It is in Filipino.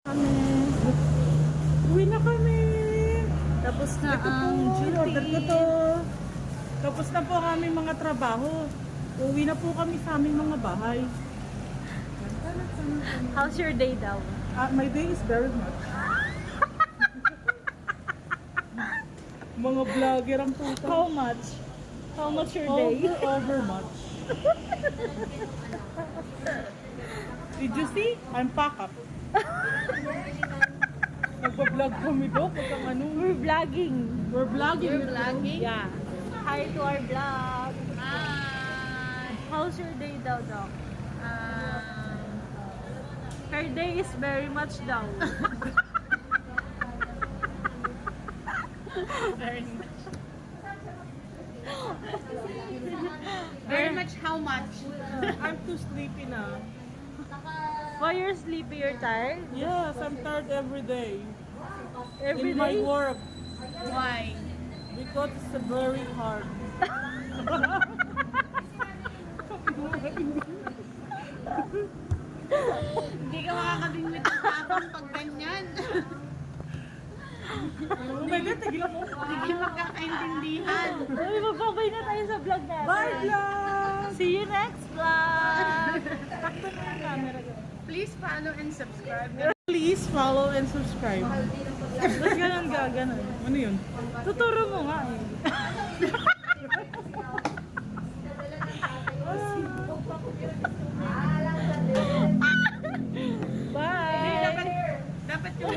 Kami. Uwi na kami. Tapos na Ito ang po, order ko duty. to. Tapos na po ang aming mga trabaho. Uwi na po kami sa aming mga bahay. How's your day daw? My day is very much. Mga vlogger ang puto. How much? How much your day? Over much. Did you see? I'm pack up. Nagpa-vlog kami do. Kung ano. We're vlogging. We're vlogging. You're vlogging? Yeah. Hi to our vlog. Hi. How's your day daw, Doc? Her day is very much down. Very much. Very much how much? I'm too sleepy na. Why you're sleepy? You're tired? Yes, I'm tired every day. Every In my day? work. Why? Because it's very hard. Hindi ka makakabingwit ng tapang pag ganyan. Oh my God, tigilan mo. Hindi magkakaintindihan. Uy, magbabay na tayo sa vlog natin. Bye, vlog! See you next vlog! Takto na yung camera ko. Please follow and subscribe. Please follow and subscribe. Tapos ganun ka, ganun. Ano yun? Tuturo mo nga eh. Ah.